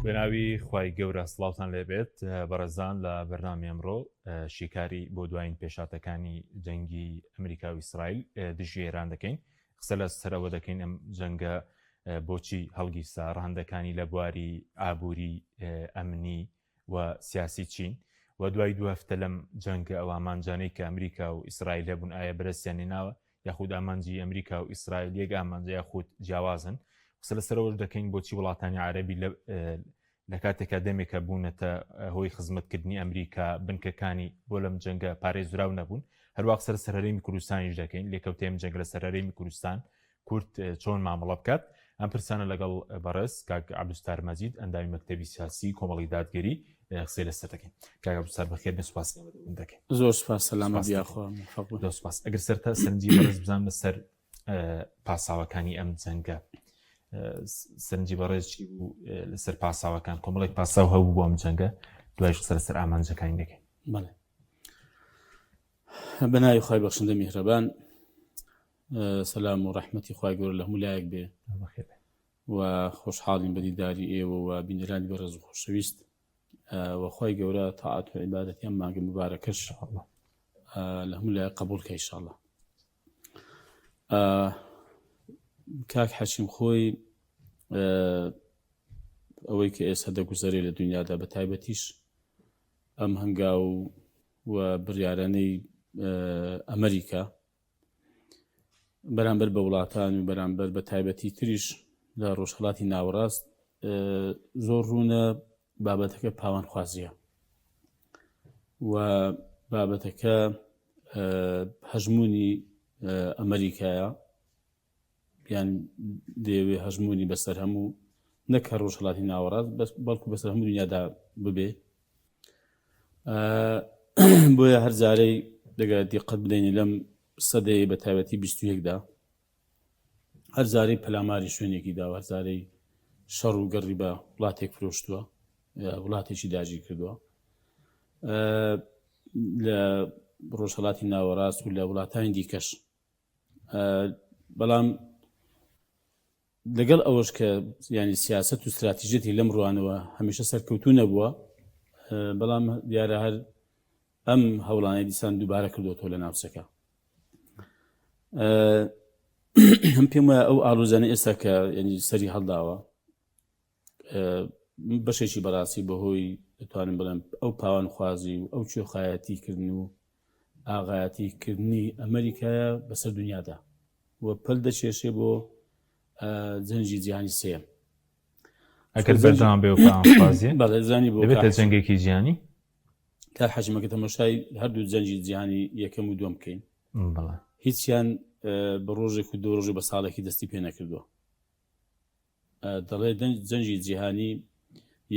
بەناوی خوای گەورە سڵاوتان لێبێت بەڕێزان لە بەرنامی ئەمڕۆ شیکاری بۆ دوایین پێشاتەکانی جەنگی ئەمریکا و ئیسرائیل دژی ئێران دەکەین قسە لە سەرەوە دەکەین ئەم جەنگە بۆچی هەڵگیرسا ڕەهەندەکانی لە بواری ئابووری ئەمنی و سیاسی چین و دوای دو هەفتە لەم جەنگە ئەو ئامانجانەی کە ئەمریکا و ئیسرائیل هەبوون ئایا بەرزیان هێناوە یاخود ئامانجی ئەمریکا و ئیسرائیل یەک ئامانجە یاخود جیاوازن قسە لە سەرەوە دەکەین بۆچی وڵاتانی عەرەبی لە کاتێکا دەمێکە بوونەتە هۆی خزمەتکردنی ئەمریکا بنکەکانی بۆ لەم جەنگە پارێزراو نەبوون هەروە قسە لە سەرهەرێمی کوردستانیش دەکەین لێکەوتێم جەنگ لە سەرهەرێمی کوردستان کورد چۆن مامەڵە بکات ئەم پرسانە لەگەڵ بەڕێز کاک عەبدولستار مەجید ئەندامی مەکتەبی سیاسی کۆمەڵی دادگەری قسەی لەسەر دەکەین کاک عەبدولستار بەخێر بێ سوپاس دەکەین زۆر سپاس سەلامەت بیاخوا سپاس ئەگەر سەرتا سەرنجی بەڕێز بزانم لەسەر پاساوەکانی ئەم جەنگە سەرنجی بەڕێز چی بوو لەسەر پاساوەکان کۆمەڵێک پاساو هەبوو بۆ ئەم جەنگە دوایش قسە لەسەر ئامانجەکانی دەکەین. بەڵێ بەناوی خوای بەخشندە میهرەبان سەلام و ڕەحمەتی خوای گەورە لە هەموو لایەک بێ و خۆشحاڵین بە دیداری ئێوە و بینەرانی بەڕێز و خۆشەویست و خوای گەورە تاعات و عیبادەتیان مانگە مبارەکەش لە هەموو لایەک قبوڵکە ئینشاءڵڵا. کاک حەشیم خۆی ئەوەی کە ئێستا دەگوزەرێ لە دنیادا بە تایبەتیش ئەم هەنگاو و بڕیارانەی ئەمریکا بەرامبەر بە وڵاتان و بەرامبەر بە تایبەتی تریش لە ڕۆژهەڵاتی ناوەڕاست زۆر ڕوونە بابەتەکە پاوانخوازیە و بابەتەکە هەژمونی ئەمریکایە یان دەیەوێ هەژمونی بەسەر هەموو نەک هەر ڕۆژهەڵاتی ناوەڕاست بەڵکو بەسەر هەموو دنیادا ببێ بۆیە هەر جارەی دەگات دیقەت بدەینی لەم سەدەی بە تایبەتی 21دا هەر جارەی پەلاماری شوێنێکیدا و هەر جارەی شەڕ و گەڕی بە وڵاتێک فرۆشتووە وڵاتێکی داگیر کردووە لە ڕۆژهەڵاتی ناوەڕاست و لە وڵاتانی دیکەش. بەڵام لەگەڵ ئەوەش کە ینی سیاست و استراتیژێتی لەم ڕوانەوە هەمیشە سەرکەوتوو نەبووە بەڵام دیارە هەر ئەم هەوڵانەی دیسان دووبارە کردوەوە لە ناوچەکە. هەم پێم وایە ئەو ئاڵۆزانە ئێستا کە ینی سەری هەڵداوە بەشێکی بەڕاستی بەهۆی دەتوانم بڵێم ئەو پاوانخوازی و ئەو کوێخایەتیکردن و ئاغایەتیکردنی ئەمریکایە بەسەر دنیادا و پەل دەچێشێ بۆ جەنگی جیهانی سێم. ئەگەر بەردەوام بێ و پاوانخوازیە بەڵێزانی بۆ دەبێتە جەنگێکی جیهانی تا حەجمەکە تەماشای هەردوو جەنگی جیهانی یەکەم و دووەم بکەین هیچیان بە ڕۆژێک و دو ڕۆژی بە ساڵێکی دەستی پێ نەکردووە. دەڵێ جەنگی جیهانی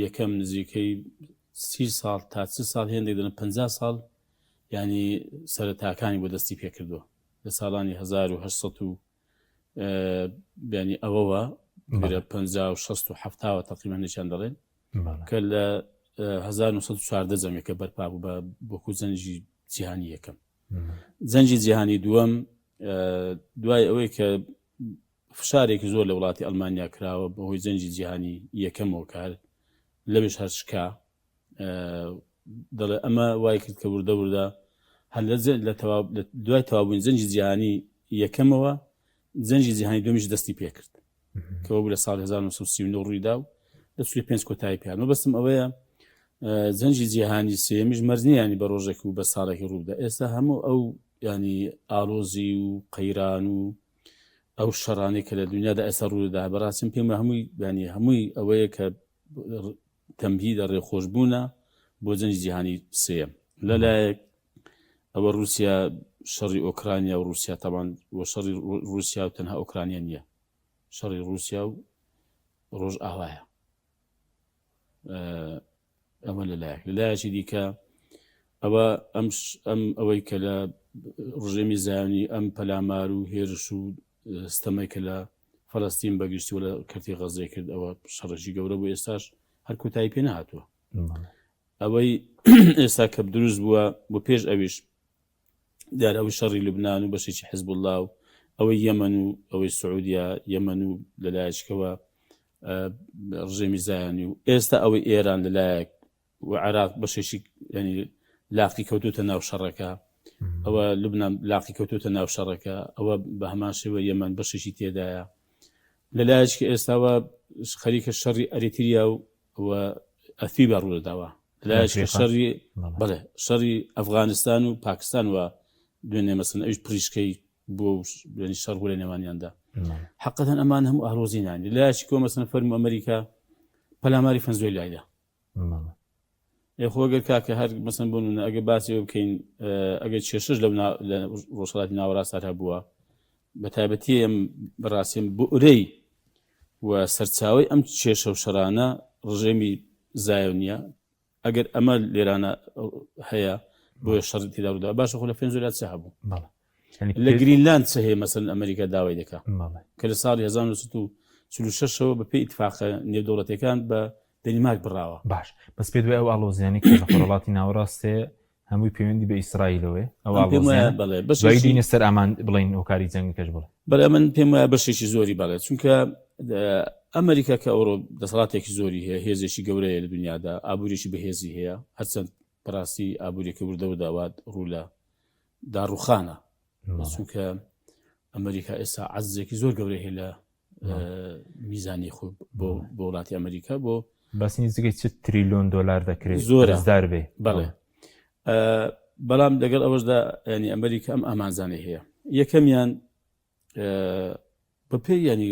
یەکەم نزیکەی 30 ساڵ تا 30 ساڵ هێندێک دەن 50 ساڵ ینی سەرەتاکانی بۆ دەستی پێ کردووە لە ساڵانی 1800 و ینی ئەوەوە 50 و 60 و 70 تقریبا نشان دەڵێن کە لە 1940 جەمێکە بەرپا بوو بە بۆکو جەنگی جیهانی یەکەم. جەنگی جیهانی دووەم دوای ئەوەی کە فشارێکی زۆر لە وڵاتی ئەڵمانیا کراوە بەهۆی جەنگی جیهانی یەکەمەوە کار لەبێش هەرشکا دەڵێ ئەمە وای کرد کە وردە وردە هەر لە دوای تەوابووین جەنگی جیهانی یەکەمەوە جەنگی جیهانی دومیش دەستی پێ کرد کەەوە بوو لە ساڵ 1939 ڕوویدا و لە 5 کۆتایی پیان و بەستم ئەوەیە جەنگی جیهانی سێمیش مەرزنیانی بە ڕۆژێک و بە ساڵێکی ڕوودا ئێستا هەموو ئەو ینی ئالۆزی و قەیران و ئەو شەڕانەی کە لە دنیادا ئێستا ڕوودا بەڕاستیم پێم هەمووی ینی هەمووی ئەوەیە کە تەمهیدە ڕێخۆشبوونە بۆ جەنگی جیهانی سێم. لەلایەک ئەوە رووسیا شەڕی ئۆکرانیا و رووسیا تەبان وە شەڕی رووسیا و تەنها ئۆکرانیا نییە شەڕی رووسیا و ڕۆژ ئاوایە ئەمە لەلایەکی دیکە ئەوە ئەم ئەوەی کە لە ڕژێمی زایانی ئەم پەلامار و هێرش و ستەمەی کە لە فەڵەستین بەگشتی و لە کەرتی غەزای کرد ئەوە شەڕێکی گەورە بۆ ئێستاش هەر کۆتایی پێ نهاتووە. ئەوەی ئێستا کە دروست بووە بۆ پێش ئەویش دیار ئەوی شەڕی لوبنان و بەشێکی حیزب الله و ئەوەی یەمەن و ئەوەی سعودیا یەمەن و لەلایەکەوە ڕژێمی زایانی و ئێستا ئەوەی ئێران لەلایەک و عێراق بەشێکی ینی لاقی کەوتوتە ناو شەڕەکە ئەوە لوبنان لاقی کەوتوتە ناو شەڕەکە ئەوە بە هەمان شێوە یەمەن بەشێکی تێدایە لەلایەکی ئێستاوە خەریکە شەڕی ئەریتریا و ئەثیبە ڕوودەداوە لایەکی شەڕی بەڵێ شەڕی ئەفغانستان و پاکستان وە دوێنێ مەسن ئەوش پریشکەی بۆ ینی شەڕ بوو لە نێوانیاندا حقەتەن ئەمان هەموو ئاڕۆزینانی لایەکی کۆ مەسن فەرمی ئەمریکا پەلاماری فەنزۆی لایدا خۆگەر کاکە هەر مەسن بوون ئەگە باسی بکەین ئەگەر کێشش لە ڕۆژهەڵاتی ناوەڕاستار هەبووە بە تایبەتی ئەم بەڕاستیم بۆ ئورەی و سەرچاوی ئەم کێشە و شەرانە ڕژێمی زایە نییە ئەگەر ئەمە لێرانە هەیە بۆیە شەڕی تێداودا باشە خۆ لە فێنزۆلات چ هەبوو لە گرینلاند چ هەیە مەسەن ئەمریکا داوای دەکات کە لە ساڵی 1946ەوە بە پێی ئیتفاقە نێودەوڵەتەکان بە دەنیمارک بڕاوە باش بەس پێ دوای ئەو ئاڵۆزیانی کە لە خۆرهەڵاتی ناوەڕاستێ هەمووی پەیوەندی بە ئیسرائیلەوەی ئەو دینە سەر ئامان بڵین هۆکاری جەنگەکەش بڵێ بەڵێ من پێم وایە بەشێکی زۆری بەڵێت چونکە ئەمریکا کە ئەوڕۆ دەسەڵاتێکی زۆری هەیە هێزێکی گەورەیە لە دنیادا ئابووریی بەهێزی هەیە هەرچەند بەڕاستی ئابووریەکە وردەورداوات ڕوو لە داڕوخانە چونکە ئەمریکا ئێستا عەزێکی زۆر گەورەی هەیە لە میزانی خۆ بۆ وڵاتی ئەمریکا بۆ باسی نزیکەی چ تریلیۆن دۆلار دەکرێت زۆرەزدار بێ بەڵێ بەڵام لەگەڵ ئەوەشدا ینی ئەمریکا ئەم ئامانزانەی هەیە یەکەمیان بەپێی ینی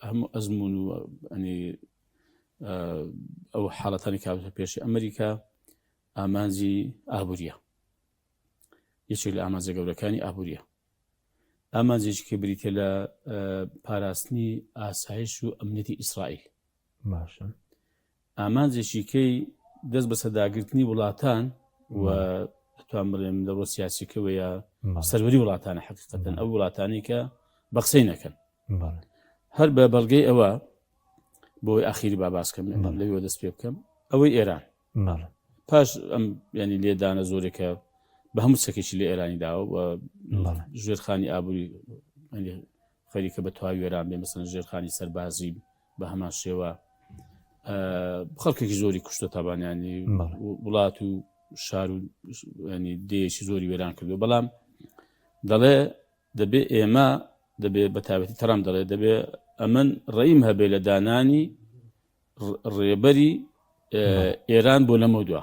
هەموو ئەزمون و ئەنی ئەو حاڵەتانی کاوتە پێشی ئەمریکا ئامانزی ئابووریە یەکێک لە ئامانزە گەورەکانی ئابووریە ئامانزێکی کە بریتە لە پاراستنی ئاسایش و ئەمنیەتی ئیسرائیل باشە ئامانزێکی کەی دەست بە سەداگرتنی وڵاتان و توان بڵێم لەڕۆ سیاسیکەوەیە سەروەری وڵاتانە حقیقەتەن ئەو وڵاتانی کە بەقسەی نەکەن هەر بە بەڵگەی ئەوە بۆی ئاخیری باباسکەم لەوێ دەست پێ بکەم ئەوەی ئێران پاش ئەم ینی لێدانە زۆرێکە بە هەموو چەکێکی لە ئێرانی داوە و ژێرخانی ئابووری خەریکە بە تواوی وێران بێ مەسەن ژێرخانی سەربازی بە هەمان شێوە خەڵکێکی زۆری کوشتە تابانیانی وڵات و شار و ینی دێشی زۆری وێران کردو بەڵام دەڵێ دەبێ ئێمە دەبێ بە تایبەتی تەرام دەڵێ دەبێ ئەمن ڕێیم هەبێ لە دانانی ڕێبەری ئێران بۆ لەمە دووە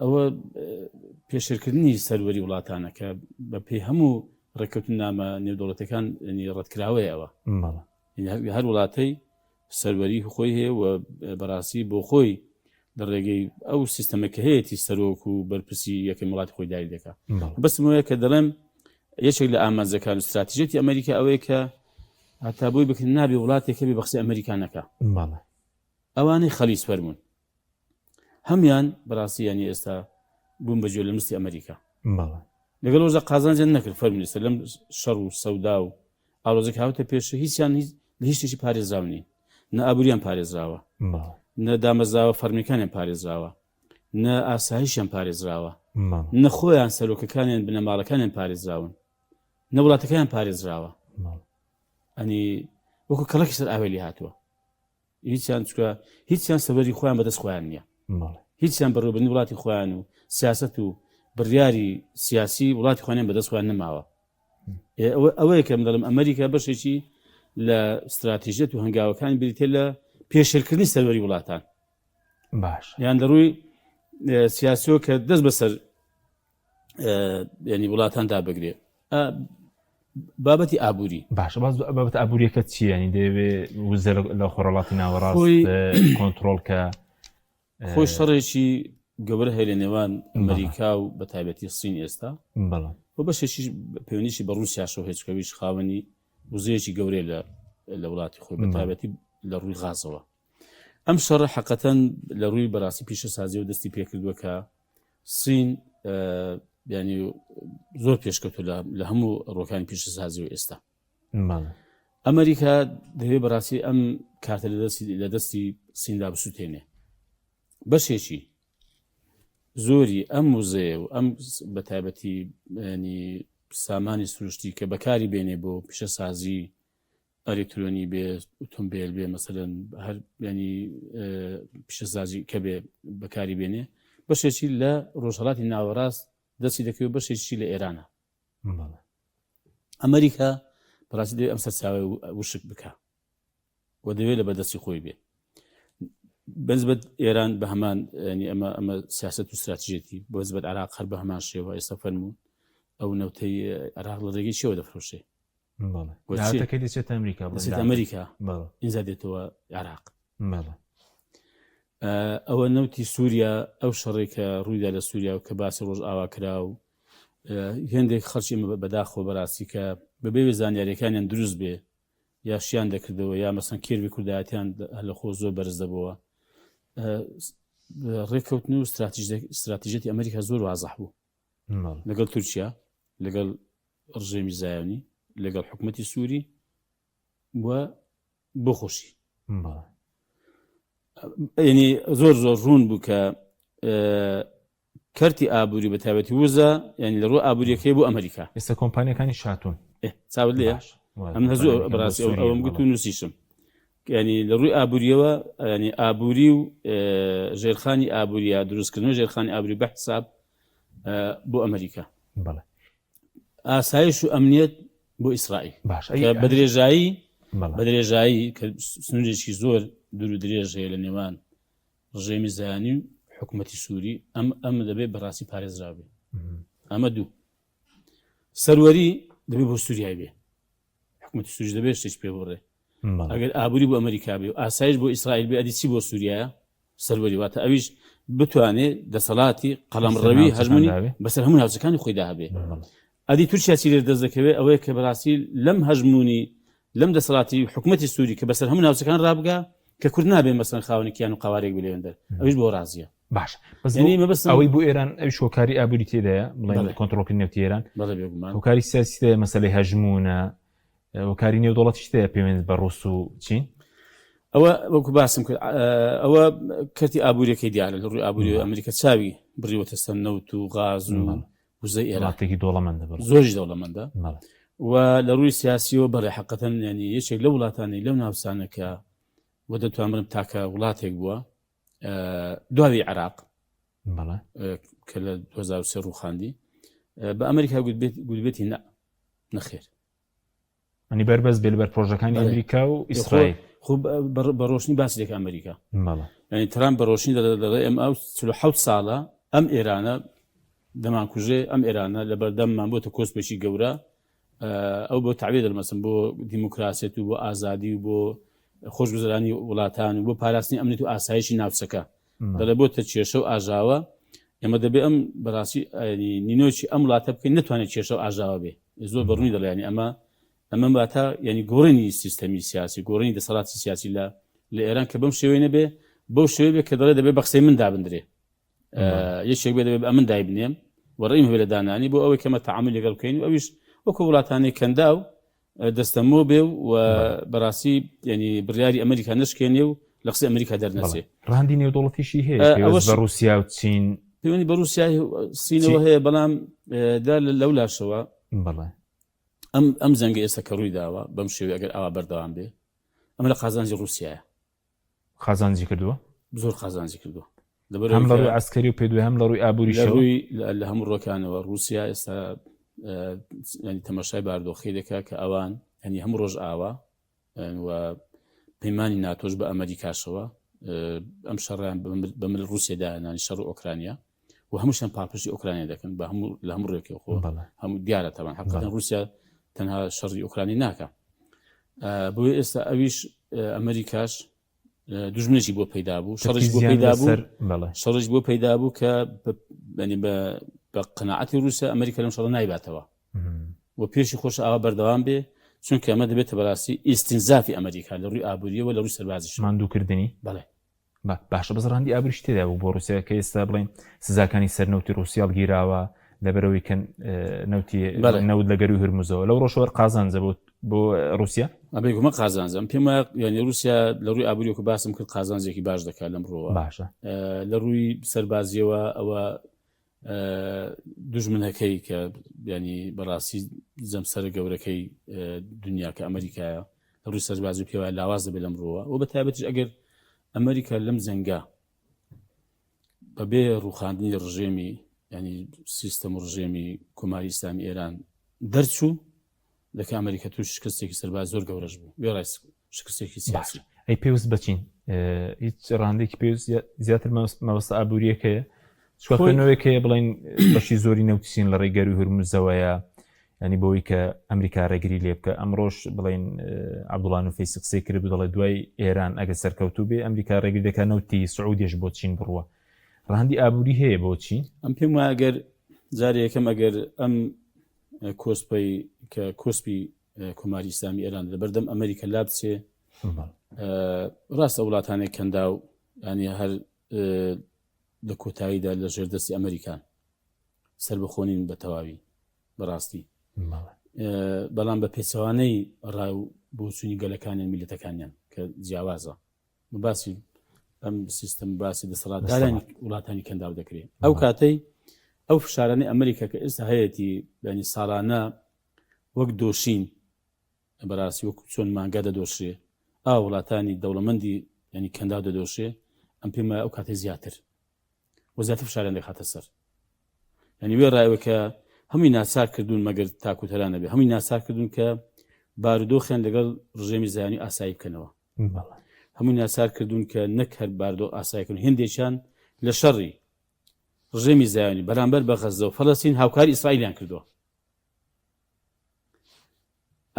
ئەوە پێشێرکردنی سەروەری وڵاتانە کە بە پێی هەموو ڕێککەوتن نامە نێودەوڵەتەکان ڕەتکراوەیەوە هەر وڵاتەی سەروەری خۆی هەیە و بەڕاستی بۆ خۆی لە ڕێگەی ئەو سیستەمەکە هەیەی سەرۆک و بەرپرسی یەکەم وڵاتی خۆی داری دەکات بەسمەوەیە کە دەڵێم یەکێک لە ئامانزەکان و استراتیژێتی ئەمریکا ئەوەیە کە هەتا بۆی بکەن نابێ وڵاتێکە بێ بەخسی ئەمریکانەکە ئەوانەی خەلیس فەرمونون هەمیان بەڕاستی ینی ئێستا بوون بەجێ لە مستی ئەمریکا لەگەڵ ۆژە قازانجان نەکرد فەرمونیستە لەم شەڕ و سەودا و ئاڵۆزێک هاوتە پێش هیچیان لە هیچ شتێکی پارێزراونی نە ئابووریان پارێزراوە نە دامەزراوە فەرمیەکانیان پارێزراوە نە ئاسایشیان پارێزراوە نە خۆیان سەرۆکەکانیان بنەماڵەکانیان پارێزراون نە وڵاتەکەیان پارێزراوە ئەنی وەکو کەڵکی سەر ئاوێلی هاتووە هیچیان چکە هیچیان سەبەری خۆیان بەدەست خۆیان نییە هیچیان بەڕێوەبردنی وڵاتی خۆیان و سیاست و بڕیاری سیاسی وڵاتی خۆیان بەدەست خۆیان نەماوە ئەوەیە کەم دەڵم ئەمریکا بەشێکی لە استراتیژێت و هەنگاوەکانی بریتێ لە پێشێرکردنی سەروەری وڵاتان باش یان دەڕووی سیاسیۆ کە دەست بەسەر ینی وڵاتان دابگرێ بابەتی ئابووری باش بابەت ئابووریەکە چی ینی دەوێ وزە لە خۆرهەڵاتی ناوەڕاست کۆنتڕۆڵکە خۆی شەڕێکی گەورە هەیە لە نێوان ئەمریکا و بە تایبەتی سین ئێستا بەڵام بۆ بەشێکی پەیوەندیشی بە ڕووسیاشەوە هێچکەویش خاوەنی وزەیەکی گەورەی لە وڵاتی خۆی بە تایبەتی لە ڕووی غازەوە ئەم شەڕە حەقەتەن لە ڕووی بەڕاستی پیشە سازی و دەستی پێکردووە کە سین ینی زۆر پێشکەوتو لە هەموو ڕۆکانی پیشە سازی و ئێستا ئەمریکا دەوێت بەڕاستی ئەم کارتە لە دەستی سیندا بسووتێنێ بەشێکی زۆری ئەم وزەیە و ئەم بە تایبەتی ینی سامانی سروشتی کە بەکاری بێنێ بۆ پیشە سازی ئەلکترۆنی بێ ئۆتۆمبیل بێ مەسەلەن هەر ینی پیشەسازی کە بێ بەکاری بێنێ بەشێکی لە ڕۆژهەڵاتی ناوەڕاست دەستی دەکەوێت بەشێکی لە ئێرانە ئەمریکا بەڕاستی دەوێت ئەم سەرچاوی وشک بکە و دەوێت لە بەدەستی خۆی بێ بەنسبەت ئێران بە هەمان ینی ئەمە سیاست و استراتیژێتی بەنسبەت عێراق هەر بە هەمان شێوە ئێستا فەرموون ئەو نەوتەی عێراق لە ڕێگەی چێوە دەفرۆشێ دەکەی دەچێت ئەمریکا دەچێت ئەمریکا ئینجا دێتەوە عێراق ئەوە نەوتی سووریا ئەو شەڕێکە ڕوویدا لە سووریا و کە باسی ڕۆژ ئاوا کرا و هێندێک خەڵکی بەداخۆ بەڕاستی کە بەبێ زانیاریەکانیان دروست بێ یا شیان دەکردەوە یا مەسەن کێوی کوردایەتیان لە خۆ زۆر بەرز دەبەوە ڕێککەوتن و استراتیژێتی ئەمریکا زۆر وازەح بوو لەگەڵ تورکیا لەگەڵ ڕژێمی زایۆنی لەگەڵ حکوومەتی سووری وە بۆ خۆشی ینی زۆر زۆر ڕوون بوو کە کەرتی ئابووری بە تایبەتی وزە ینی لە ڕۆ ئابوووریەکەی بۆ ئەمریکا ئێستا کۆمپانیەکانی شاتون چاوت لێ ئەم زۆر بەڕاستی ئەوم گوت و نووسیشم ینی لە ڕووی ئابوووریەوە ینی ئابووری و ژێرخانی ئابووریە دروستکردنەوە ژێرخانی ئابووری بە حساب بۆ ئەمریکا ئاسایش و ئەمنیەت بۆ ئیسرائیل بە درێژایی کە سنوورێکی زۆر دوور و درێژ هەیە لە نێوان ڕژێمی زایانی و حکوومەتی سووری ئەم دەبێت بەڕاستی پارێزرابێ ئەمە دوو سەروەری دەبێت بۆ سووریای بێ حکوومەتی سووری دەبێت شتێک پێ بڕێ ئەگەر ئابووری بۆ ئەمریکا بێ و ئاسایش بۆ ئیسرائیل بێ ئەدی چی بۆ سووریایە سەروەری واتە ئەویش بتوانێت دەسەڵاتی قەڵەمڕەوی هەژمونی بەسەر هەموو ناوچەکانی خۆیدا هەبێ ئەدی تورکیا چی لێر دەست دەکەوێت ئەوەیە کە بەڕاستی لەم هەژمونی لەم دەسەڵاتی حکوومەتی سووری کە بەسەر هەموو ناوچەکان ڕابگا کە کورد نابێ مەسەن خاوەنێکیان و قاوارێک بلێوێندەر ئەویش بۆ ڕازیە باش ئەوەی بۆ ئێران ئەوی شۆکاری ئابووری تێدایە بڵێن کۆنتڕۆڵکردنی نێوتی ئێران هۆکاری سیاسی تێ مەسەلەی هەژمونە هۆکاری نێودوڵەتیش تێ پەیوەند بە ڕووس و چین ئەوە وەکو باسم کرد ئەوە کەرتی ئابوووریەکەی دیارە لە ڕووی ئابووری ئەمریکا چاوی بڕیوەتە سەر نەوت و غاز و وزەی عێراقێکی دۆڵەمەندە زۆری دەوڵەمەندە و لە ڕووی سیاسیەوە بەڕێ حەقەتەن ینی یەکێک لە وڵاتانی لەو ناوسانەکە وە دەتوانم تاکە وڵاتێک بووە دواوی عێراق کە لە 2023 ڕووخاندی بە ئەمریکا گوتبێتی نەخێر ئەنی بەربەز بێ بەر پرۆژەکانی ئەمریکا و ئیسرائیل خۆ بە ڕۆشنی باسی دێک ئەمریکا ینی ترامپ بە ڕۆشنی دەڵێ ئەم ئەو 47 ساڵە ئەم ئێرانە دەمانکوژێ ئەم ئێرانە لە بەردەممان بۆتە کۆسپێکی گەورە ئەو بۆ تعویێ دەمەسم بۆ دیموکراسیەت و بۆ ئازادی و بۆ خۆشگوزەرانی وڵاتان و بۆ پاراستنی ئەمنیەت و ئاسایشی ناوچەکە دەڵێ بۆتە کێشە و ئاژاوە ئێمە دەبێ ئەم بەڕاستی نینۆکی ئەم وڵاتە بکەین نتوانێت کێشە و ئاژاوە بێ زۆر بەڕوونی دەڵێنی ئەمە باتە ینی گۆڕینی سیستەمی سیاسی گۆڕینی دەسەڵاتی سیاسی لە ئێران کە بەم شێوەی نەبێ بەو شێوەی بێ کە دەڵێ دەبێ بە قسەی من دابدرێ یەکێک بێ دەبێ ئەمن دای بنێم وەڕێیم هەبێ لە دانانی بۆ ئەوەی کەمە تەعامل لەگەڵ بکەین و ئەویش وەکو وڵاتانی کەندا و دەستەمۆ بێ و بەڕاستی ینی بڕیاری ئەمریکا نشکێنێ و لە قسەی ئەمریکا دەرنەچێ ڕاندی نێودوڵەتیشی هەیە بە رووسیا و چین پەیوەندی بە رووسیای سینەوە هەیە بەڵام دا لەو لاشەوە ئەم زەنگە ئێستا کە ڕووی داوە بەم شێوەیە ئەگەر ئاوا بەردەوام بێ ئەمە لە قازانجی رووسیایە قازانجی کردووە زۆر قازانجی کردووە هەم لە ڕووی عسکەری و پێدوێ هەم لە ڕووی ئابووری شەوی لە هەموو ڕۆکانەوە رووسیا ئێستا ینی تەماشای باردۆخی دەکا کە ئەوان ینی هەموو ڕۆژ ئاوا و پەیمانی ناتۆش بە ئەمریکاشەوە ئەم شەڕیان بەمل رووسیادانانی شەڕ و ئۆکرانیا و هەمووشیان پاڵپشتی ئۆکرانیا دەکەن بە لە هەموو ڕێکەوە خۆ هەموو دیارە تاوان حقیقەتەن رووسیا تەنها شەڕی ئۆکرانی ناکە بۆیە ئێستا ئەویش ئەمریکاش دوژمنێکی بۆ پەیدا بوو شەڕش بۆ پەیدا بوو کە بە قەناعەتی رووسیا ئەمریکا لەم شەڕە نایباتەوە و پێشی خۆش ئاوا بەردەوام بێ چونکە ئەمە دەبێتە بەڕاستی ئیستینزافی ئەمریکا لە ڕووی ئابووریەوە لە ڕووی سەربازیش ماندووکردنی بەڵێ باشە بەزڕاندی ئابووریش تێدا بوو بۆ رووسیا کە ئێستا بڵێن سزاکانی سەرنەوتی رووسیا هەڵگیراوە لەبەرەوەی کە نەوتی نەوت لە گەروی هورموزەوە لەو ڕۆژەوە قازانجە بۆ رووسیا ئەبێگومە قازانجەم پێم وایە ینی رووسیا لە ڕووی ئابووریەوە باسم کرد قازانجێکی باش دەکات لەم ڕۆوە باشە لە ڕووی سەربازیەوە ئەوە دوژمنەکەی کە ینی بەڕاستی جەمسەرە گەورەکەی دنیا کە ئەمریکایە ڕووی سەربازی پێوە لاواز دەبێت لەمڕۆوە و بە تایبەتیش ئەگەر ئەمریکا لەم جەنگا بەبێ ڕووخاندنی ڕژێمی ینی سیستەم و ڕژێمی کۆماری ئیسلامی ئێران دەرچوو دەکە ئەمریکا توش شکستێکی سەرباز زۆر گەورەش بوو بێ شکستێکی سیاسی. ئەی پێویست بچین هیچ ڕاندێکی پێویست زیاتر مەوەستە ئابوووریەکەیە چکەنەوەیکەیە بڵین بەشی زۆری نەوتیسین لە ڕێگەری هورمزەوەیە ینی بۆی کە ئەمریکا ڕێگری لێ بکە ئەمڕۆژ بڵین عەبدوڵڵا نوفەیسی قسەی کرد دەڵێ دوای ئێران ئەگە سەرکەوتوو بێ ئەمریکا ڕێگری دەکات نەوتی سعودیش بۆ چین بڕوە ڕاندی ئابووری هەیە بۆ چین ئەم پێم وایە ئەگەر جارێ یەکەم ئەگەر ئەم کۆسپی کە کۆسپی کۆماری ئیسلامی ئێران لەبەردەم ئەمریکا لا بچێ ڕاستە وڵاتانێک کەندا و ینی هەر لە کۆتاییدا لە ژێردەستی ئەمریکان سربەخۆنین بە تەواوی بەڕاستی بەڵام بە پێچەوانەی ڕاو بۆ چوونی گەلەکانیان میلەتەکانیان کە جیاوازە باسی ئەم سیستم باسی دەسەڵاتدارانی وڵاتانی کەنداو دەکرێت ئەو کاتەی ئەو فشارانەی ئەمریکا کە ئێستا هەیەی بەنی ساڵانە وەک دۆشین بەڕاستی وەکو چۆن مانگا دەدۆشێ ئا وڵاتانی دەوڵەمەندی ینی کەندا دەدۆشێ ئەم پێمە ئەو کاتێ زیاتر وەزیاتر فشاران دەخاتە سەر ینی وێ ڕایوە کە هەمووی ناسار کردوون مەگەر تاکوتەرانە بێ هەمووی ناسار کردوون کە بارودۆخیان لەگەڵ ڕژێمی زایانی ئاسایی بکەنەوە هەمووی ناسار کردوون کە نەک هەر باردۆ ئاسایکردن هێندێکیان لە شەڕی ڕژێمی زایانی بەرامبەر بە غەزە و فەڵەستین هاوکاری ئیسرائیلیان کردووە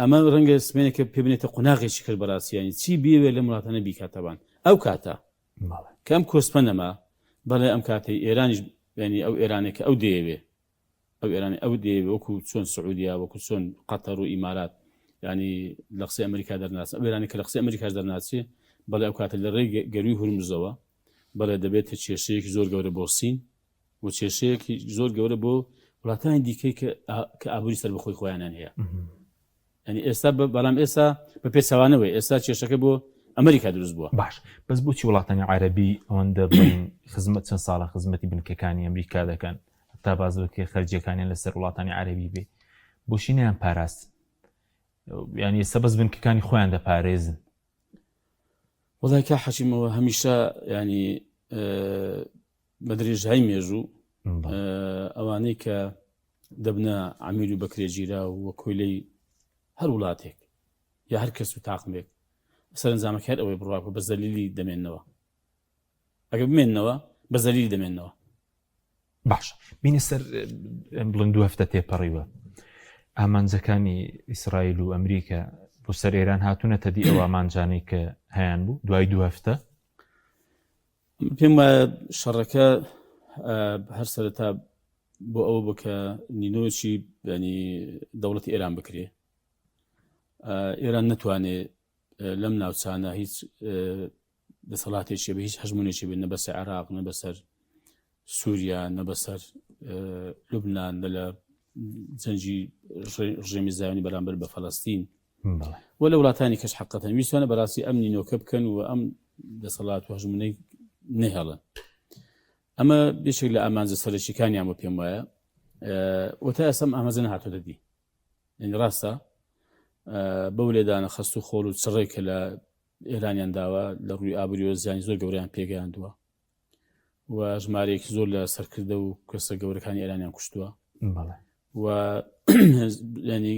ئەمە ڕەنگە سمێنێکە پێ بنێتە قۆناغێکی کرد بەڕاستیانی چی بێوێ لە وڵاتانە بیکاتەوان ئەو کاتە کە ئەم کۆسپە نەما بەڵێ ئەم کاتەی ئێرانیش ینی ئەو ئێرانێکە ئەو دەیەوێ ئەو ئێرانی ئەو دەیەوێ وەکو چۆن سعودیا وەکو چۆن قەتەر و ئیمارات ینی لە قسەی ئەمریکا دەرناچێت ئەو ئێرانی کە لە قسەی ئەمریکاش دەرناچێ بەڵێ ئەو کاتە لە ڕێی گەروی هورمزەوە بەڵێ دەبێتە کێشەیەکی زۆر گەورە بۆ سین و کێشەیەکی زۆر گەورە بۆ وڵاتانی دیکەی کە ئابووری سەر بەخۆی خۆیانیان هەیە ینی ئێستا بەڵام ئێستا بە پێچەوانەوەی ئێستا کێشەکە بۆ ئەمریکا دروست بووە باش بەس بۆچی وڵاتانی عەرەبی ئەوەندە بڵین خزمەت چەند ساڵە خزمەتی بنکەکانی ئەمریکا دەکەن تا باز بکە خەرجیەکانیان لەسەر وڵاتانی عەرەبی بێ بۆچی نەیان پاراست ینی ئێستا بەس بنکەکانی خۆیان دەپارێزن وەڵای کا حەشیمەوە هەمیشە ینی بە درێژایی مێژوو ئەوانەی کە دەبنە عەمیر و بەکرێگیرا و کۆیلەی هەر وڵاتێک یا هەر کەس و تاقمێک سەرنجامەکە هەر ئەوەی بڕواکە بە زەلیلی دەمێننەوە ئەگە بمێننەوە بە زەلیلی دەمێننەوە باش بینی سەر بڵند دوو هەفتە تێپەڕیوە ئامانجەکانی ئیسرائیل و ئەمریکا بۆ سەر ئێران هاتوونەتە دی ئەو ئامانجانەی کە هەیان بوو دوای دوو هەفتە پێم وایە شەڕەکە هەر سەرەتا بۆ ئەوە بکە نینۆچی ینی دەوڵەتی ئێران بکرێ ئێران نەتوانێت لەم ناوچانە هیچ دەسەڵاتێکی بە هیچ هەژمونێکی بێت نە بەسەر عێراق نە بەسەر سووریا نە بەسەر لوبنان نە لە جەنگی ڕژێمی زایانی بەرامبەر بە فەڵەستین وە لە وڵاتانی کەش حەقەتەن ویستوانە بەڕاستی ئەم نینۆکە بکەن و ئەم دەسەڵات و هەژمونەی نەهێڵن ئەمە بێشێک لە ئامانجە سەرەکیەکانیان بۆ پێم وایە وەتا ئەسەم ئاماژە نەهاتۆ دەدی ینی ڕاستە بەو لێدانە خەست و خۆڵ و چڕێکە لە ئێرانیان داوە لە ڕووی ئابووری و زیانی زۆر گەوریان پێگەیاندووە و ژمارەیەکی زۆر لە سەرکردە و کەسە گەورەکانی ئێرانیان کوشتووە و ینی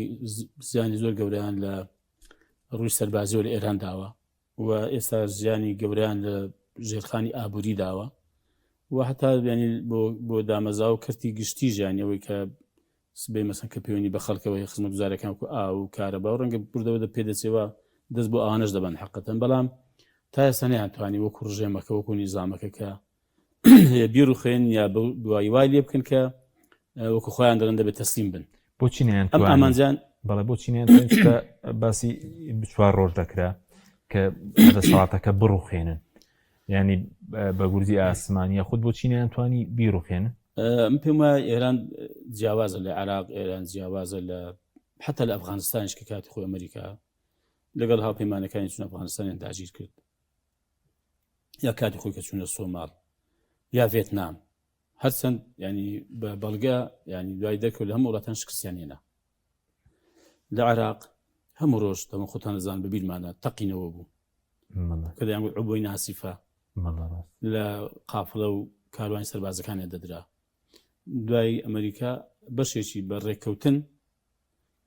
زیانی زۆر گەوریان لە ڕووی سەربازیەوە لە ئێران داوە و ئێستا زیانی گەوریان لە ژێرخانی ئابووری داوە و هەتا ینی بۆ دامەزا و کەرتی گشتی ژیانی ئەوەی کە سبەی مەسەن کە پەیوەندی بە خەڵکەوەی خزمەت گوزارەکان و ئا و کارەبا و ڕەنگە بردەوە پێدەچێەوە دەست بۆ ئەوانەش دەبن حەقەتەن بەڵام تا ئێستا نەیانتوانی وەکو ڕژێمەکە وەکو نیزامەکە کە بیر و خوێن یا دوایی وای لێ بکەن کە وەکو خۆیان دەڵێن دەبێت تەسلیم بن بۆچی نیان ئەم ئامانجان بەڵێ بۆچی نیان باسی چوار ڕۆژ دەکرا کە دەسەڵاتەکە بڕوخێنن ینی بە گورجی ئاسمانیە خودت بۆچی نیانتوانی بیرڕوخێنن من پێم وایە ئێران جیاوازە لە عێراق ئێران جیاوازە لە حتا لە ئەفغانستانش کە کاتی خۆی ئەمریکا لەگەڵ هاوپەیمانەکانی چون ئەفغانستانیان داگیر کرد یا کاتی خۆی کە چوونە سۆماڵ یا ڤێتنام هەرچەند ینی بە بەڵگە ینی دوای دەرکەوت لە هەموو وڵاتان شکستیان هێنا لە عێراق هەموو ڕۆژ دەمە خۆتان دەزان بەبییرمانە تەقینەوە بوو کە دەیانگوت عبۆی ناسیفە لە قافڵە و کاروانی سەربازەکانیان دەدرا. دوای ئەمریکا بەشێکی بە ڕێککەوتن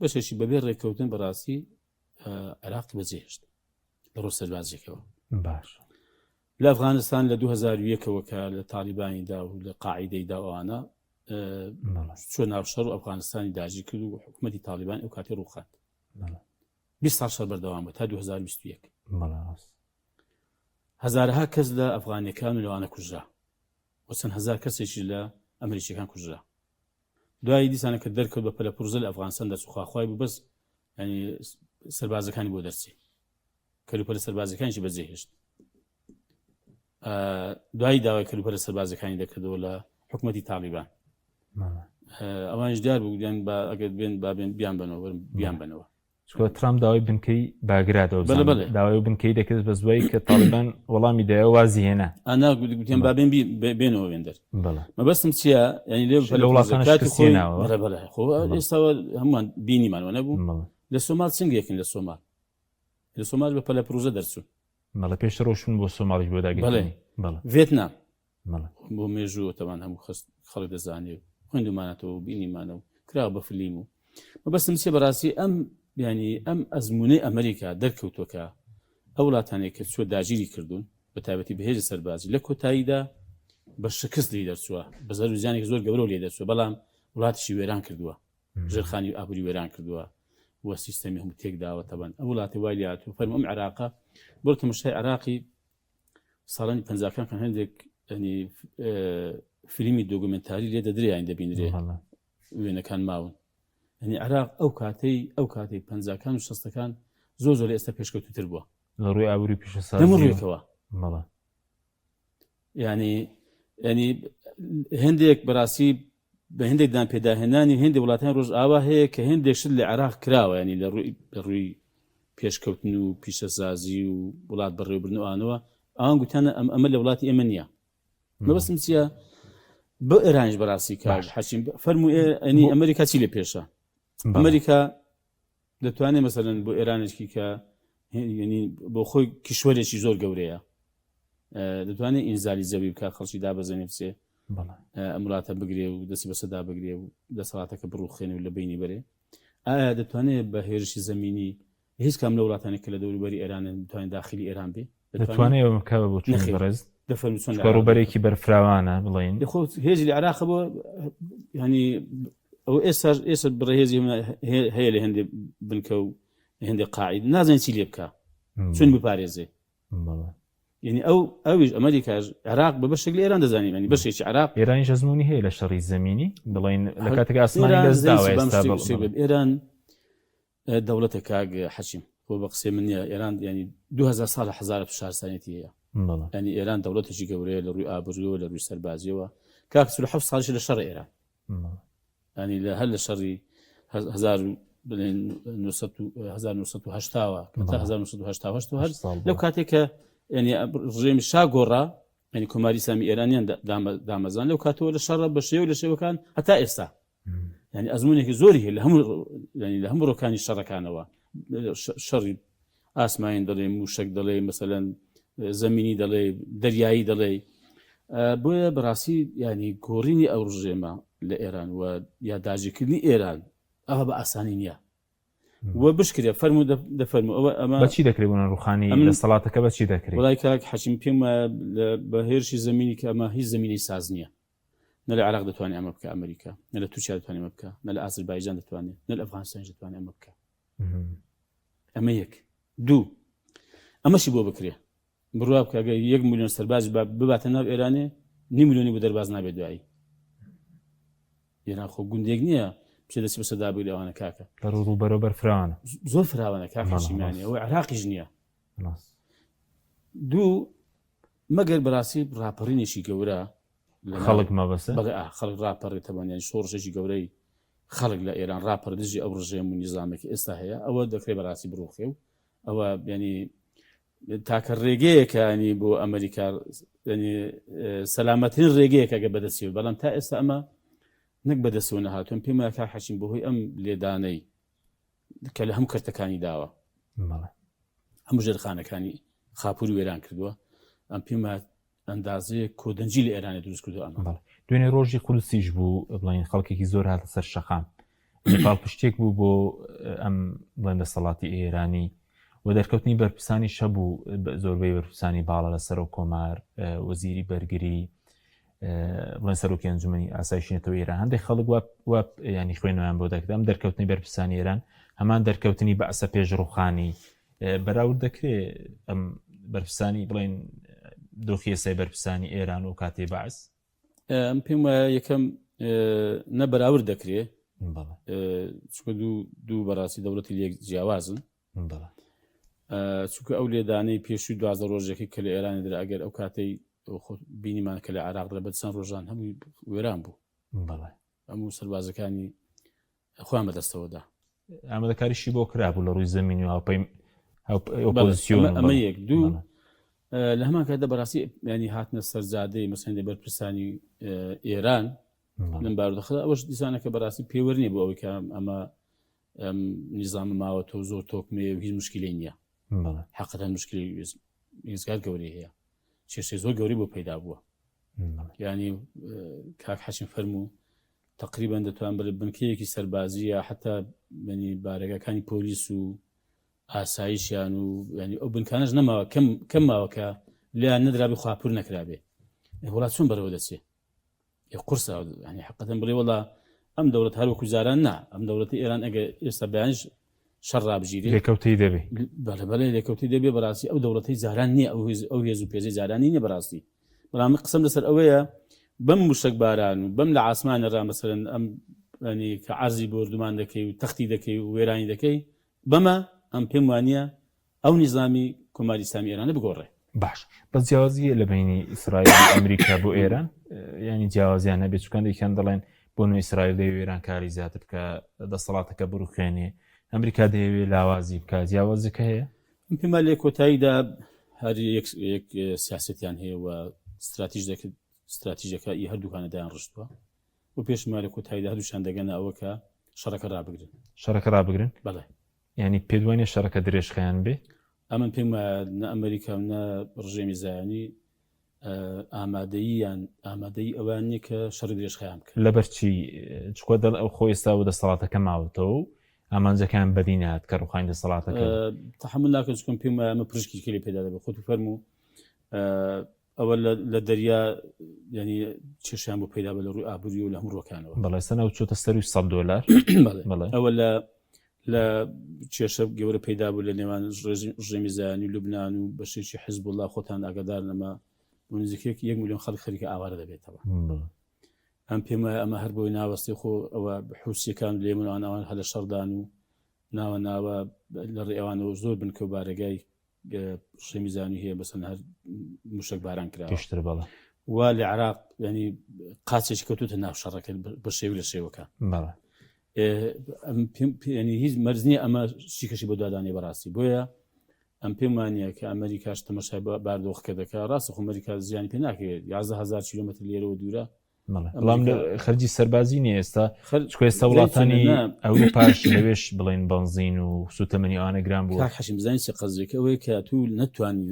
بەشێکی بەبێ ڕێککەوتن بەڕاستی عێراق بەجێهێشت لە ڕۆ سەربازێکەوە. باش لە ئەفغانستان لە 2001ەوە کە لە تالیبانیدا و لە قاعیدەیدا ئەوانە چۆن ناوشەڕ و ئەفغانستانی داژی کرد و حکوومەتی تالیبان ئەو کاتی ڕووخات 20 ساڵ شەڕ بەردەوام بوو تا 2021 هەزارها کەس لە ئەفغانیەکان و لەوانە کوژرا و چەند هەزار کەسێکی لە ئەمریکیەکان کوژرا. دوای دیسانە کە دەرکەوت بە پەلەپورزە لە ئەفغانستان دەچوخواخوای بوو بەس ینی سەربازەکانی بۆ دەرچی کەلوپەلە سەربازەکانیشی بەجێهێشت. دوای داوای کەلوپەلە سەربازەکانی دەکردەوە لە حکوومەتی تالیبان ئەوانش دیار بوو دیان ئەگەر بێن بابێن بیان بنەوە بیان بنەوە. ترامپ داوای بنکەی باگراتەوە داوای بنکەی دەکرد بە زوای کە تالیبان وەڵامی دایە وازی هێنا ئەنا گوتیان بابێن بێنەوە وێندەر مەبەستم چییە ینی لێ ئێستاوە هەمووان بینیمانەوە نەبوو لە سۆمال چنگێکن لە سۆمال بە پەلە پرۆژە دەرچوون مەڵە پێش ڕۆشتون بۆ سۆماڵیش بۆ داگەی ڤێتنام بۆ مێژووە تەوان هەموو خەڵک دەزانێت خوێندمانێتەوە و بینیمانە و کراوە بە فلیم و مەبەستم چیە بەڕاستی ینی ئەم ئەزمونەی ئەمریکا دەرکەوتوەکە ئەو وڵاتانێک کە چوە داگیری کردوون بە تایبەتی بەهێزی سەربازی لە کۆتاییدا بە شکست لی دەرچووە بە زەرزیانێک زۆر گەورە لێ دەرچووە بەڵام وڵاتیشی وێران کردووە ژێرخانی ئابووری وێران کردووە وە سیستەمی هەموو تێکداوە تەبەن ئەو وڵاتی وای لات و فەرمو ئەم عێراقا بۆ تەماشای عێراقی ساڵانی 50کان کە هەندێک ینی فیلمی دۆکومنتاری لێ دەدرێ دەبینرێ وێنەکان ماون ینی عێراق ئەو کاتەی 50کان و 60کان زۆر ئێستا پێشکەوتوتر بووە لە ڕووی ئابووری پیشەسازیەوە ینی هەندێک بەڕاستی بە هەندێکدان پێداهێنانی هەندێک وڵاتانی ڕۆژ ئاوا هەیە کە هەندێک شت لە عێراق کراوە ینی لە ڕووی پێشکەوتن و پیشەسازی و وڵات بەڕێوەبردنەوەوانەوە ئەوان گوتیانە ئەمە لە وڵاتی ئێمە نییە. مەبەستم چییە بە ئێرانیش بەڕاستی کار حەشیم فەرمو ئەنی ئەمریکا چی لە پێشە ئەمریکا دەتوانێت مەسەلەن بۆ ئێرانێکی کە بۆ خۆی کیشوەرێکی زۆر گەورەیە دەتوانێت ئینزالی زەوی بکە خەڵکی دابەزێنێ بچێ ئەم وڵاتە بگرێ و دەستی بەسەدا بگرێ و دەسەڵاتەکە بڕوخێنێ و لە بینی بەرێ. ئایا دەتوانێت بە هێرشی زەمینی هیچ کام لە وڵاتانی کە لە دەوروبەری ئێرانن دەتوانێت داخلی ئێران بێ دەتوانێت بکەوە بۆ ڕێز ڕوبەرێکی بەرفراوانە بڵین هێزی لە عێراق بۆ ینی ئەو ئێستا بڕێهێزی هەیە لە هەندێک بنکە و هەندێک قاعید نازانێت چی لێ بکە چون بپارێزێ ینی ئەویش ئەمریکاش عێراق بە بەشێک لە ئێران دەزانین ینی بەشێکی عێراق ئێرانی ژەزمونی هەیە لە شەڕی زەمینی بڵین لە کاتێک ئاسمانی دەستداوە ئێران دەوڵەتە کاگ حەشیم بۆ بە قسێ من نیە ئێران ینی 2000 ساڵ هەزار شارستانێتی هەیە ینی ئێران دەوڵەتێکی گەورەیە لە ڕووی ئابووریەوە لە ڕووی سەربازیەوە کاک 7 ساڵش لە شەڕ ئێران ینی لە هەر لە شەڕی 1980 لەو کاتێک کە ینی ڕێمی شا گۆڕا ینی کۆماری سامی ئێرانیان دامەزان لەو کاتەوە لە شەڕە بە شێو لە شێوەکان هەتا ئێستا ینی ئەزمونێکی زۆری هەیە لە هەموو ڕۆکانی شەڕەکانەوە شەڕی ئاسماین دەڵێ موشک دەڵێ مەسەلەن زەمینی دەڵێ دەریایی دەڵێ بۆیە بەڕاستی ینی گۆڕینی ئەو ڕژێمە لە ئێران و یا داژیکردنی ئێران ئەوە بە ئاسانی نییە وە بشکرێ فەرمو دەفەرمو ئەمە بەچی دەکرێبوون ڕوخانی دەسەڵاتەکە بەچی دەکرێت وڵای کاک حەشیم پێم بە هێرشی زەمینی کە ئەمە هیچ زەمینی ساز نییە نە لە عێراق دەتوانێت ئەمە بکە ئەمریکا نە لە تورکیا دەتوانێت ئەمە بکە نە لە ئازەربایجان دەتوانێت نە لە ئەفغانستان دەتوانێت ئەمە بکە ئەمە یەک دوو ئەمەشی بۆ بکرێ بڕوا بکە 1 میلیۆن سەرباز بباتە ناو ئێرانێ 2 میلیۆنی بۆ دەرباز نابێت دوایی ئێران خۆ گوندێک نییە پێ دەستی بەسەدا بووی لەوانە کاکە ڕوبەرەوە فراوانە زۆر فراوانە کاکەشیمانی ئەوە عێراقیش نییە دوو مەگەر بەڕاستی ڕاپەڕینێکی گەورە خەڵک مەبەسە خەڵک ڕاپەڕێت تەبانیان شۆڕژێکی گەورەی خەڵک لە ئێران ڕاپەردژی ئەو ڕژێم و نیزامێکی ئێستا هەیە ئەوە دەکرێت بەڕاستی بڕوخێ و ئەوە ینی تاکە ڕێگەیەکە ینی بۆ ئەمریکا سەلامەترین ڕێگەیەکە گە بەدەستیوە بەڵام تا ئێستا ئەمە نەک بەدەستەوە نەهاتوون پێم کا حەشیم بەهۆی ئەم لێدانەی کە لە هەم کەرتەکانی داوە هەموو ژێرخانەکانی خاپووری وێران کردووە ئەم پێمە ئەندازەیە کۆدەنجی لە ئێرانە دروست کردو ئەمە دوێنێ ڕۆژی قودسیش بوو بڵین خەڵکێکی زۆر هاتە سەر شەقام نێپال پشتێک بوو بۆ ئەم بڵێن دەسەڵاتی ئێرانی و دەرکەوتنی بەرپرسانی شەبوو زۆربەی بەرپرسانی باڵە لە سەر و کۆمار وەزیری بەرگری بڵێن سەرۆکی ئەنجومەنی ئاسایشێتەوە ئێران هەندێک خەڵک ینی خوێنەوەیان بۆ دەکرێت ئەم دەرکەوتنی بەرپرسانی ئێران هەمان دەرکەوتنی بەعسە پێشڕوخانی بەراورد دەکرێت ئەم بەرپرسانی بڵێن دۆخیەسای بەرپرسانی ئێران و کاتێ بەعس ئەم پێم وایە یەکەم نەبەراورد دەکرێت چکە دوو بەڕاستی دەوڵەتی لێک جیاوازن چونکە ئەو لێدانەی پێشووی 12 ڕۆژێکی کە لە ئێرانی درا ئەگەر ئەو کاتەی بینیمان کە لە عراق درە بە چەند ڕۆژان هەمووی وێران بوو هەموو سەربازەکانی خۆیان بەدەستەوەدا ئامادەکاریشی بۆ کرابوو لە ڕووی زەمینی و ئۆپۆزیسیۆن ئەمە یەک دوو لە هەمان کاتدا بەڕاستی ینی هاتنە سەرجادەی مەسەندی بەرپرسانی ئێران لەم بارودۆخەدا ئەوەش دیسانە کە بەڕاستی پێوەرنی بۆ ئەوەی کە ئەمە نیزامە ماوەتەوە زۆر تۆکمێ و هیچ مشکلی نییە حەقەتەن مشکلی ێزگار گەورەی هەیە کێشەی زۆر گەوری بۆ پەیدا بووە ینی کاک حەشیم فەرموو تقریبا دەتوان بڵێ بنکەیەکی سەربازیە حتا بەنی بارەگەکانی پۆلیس و ئاسایشیان و ینی ئەو بنکانەش نەماوە کەم ماوەکە لیان نەدرابێ خواپور نەکرابێ وڵات چۆن بەرەوە دەچێ قورسە ینی حەقەتەن بڵێ وەڵا ئەم دەوڵەت هەروەکو جاران نا ئەم دەوڵەتی ئێران ئەگە ئێستا بەیانش شەڕ ڕابژیرێ لێکەوتەی دەبێ بەڵێ لێکەوتی دەبێ بەڕاستی ئەو دەوڵەتی جاران نییە ئەو هێز و پێزەی جارانی نییە بەڕاستی بەڵام قسەم لەسەر ئەوەیە بەم موشک باران و بەم لە ئاسمانە ڕامەسەرن ئەم ینی کە عەرزی بۆ وردومان دەکەی و تەختی دەکەی و وێرانی دەکەی بەمە ئەم پێم وانە ئەو نیزامی کۆماری ئیسلامی ئێرانە بگۆڕێ باش بەس جیاوازیە لە بینی ئیسرائیل و ئەمریکا بۆ ئێران ینی جیاوازیان هەبێت چکان دەیکیان دەڵێن بۆ نوێ ئیسرائیل دەیەوێت ئێران کاری زیاتر بکە دەسەڵاتەکە بڕوخێنێ ئەمریکا دەیەوێت لاوازی بکە جیاوازەکە هەیە پێما لێ کۆتاییدا هەر یەک سیاسەتیان هەیە و استراتیژەکە ئی هەردووکانەدایان ڕشتووە و پێشما لە کۆتاییدا هەردووشان دەگەنە ئەوە کە شەڕەکە ڕابگرن بەڵێ ینی پێدوانێ شەڕەکە درێژخەیان بێ ئەمن پێم نە ئەمریکا و نە ڕژێمی زایانی ئامادەی ئەوان نیە کە شەڕی درێژخەیان بکە لەبەرچی چکۆ دڵ ئەو خۆی ئێستا و دەسەڵاتەکە ماوەتەوە و ئامانجەکان بەدینات کە ڕوخاین دەسەڵاتەکە تەحمل ناکەن چکەم پێم ئەمە پرشکی کلی پێدا دەبێت خۆت فەرموو ئەوە لە دەریا ینی چێشیان بۆ پەیدا بە لە ڕووی ئابووری و لە هەموو ڕۆکانەوە بەڵێ سەنەوت چۆتە سەروی $100 ئەوە لە کێشە گەورە پەیدا بوو لە نێوان ڕژێمی زایانی و لوبنان و بەشێکی حیزب الله خۆتان ئاگادار لەمە نزیکێک 1 ملیۆن خەڵک خەریکە ئاوارە دەبێتەوە ئەم پێم وایە ئەمە هەر بۆی ناوەستی خۆ ئەوە حوسیەکان لێمنوان ئەوان هە لە شەڕدان و ناوە لە ڕێوانەوە زۆر بنکە و بارەگای ڕژێمی زایانی هەیە بەسەن هەر موشک باران کرا پێشتر بەڵێ وا لە عێراق ینی قاچێکی کەوتوتە ناو شەڕەکە بە شێوی لە شێوەکە ینی هیچ مەرج نییە ئەمە شیکەشی بۆ دادانی بەڕاستی بۆیە ئەم پێم وانە کە ئەمریکاش تەمەشای باردۆخەکە دەکات ڕاستە خۆ ئەمریکا زیانی پێ ناکرێت 11,000 کیلۆمەتر لێرەوە دوورە بەڵام خەرجی سەربازی نیە ئێستا ئێستا وڵاتانی ئەوروپاش لەوێش بڵێن بنزین و سوتەمەنی ئەوانە گران بوو حەشیم بزانین چ قەزێکە ئەوەیە کە تو نەتوانی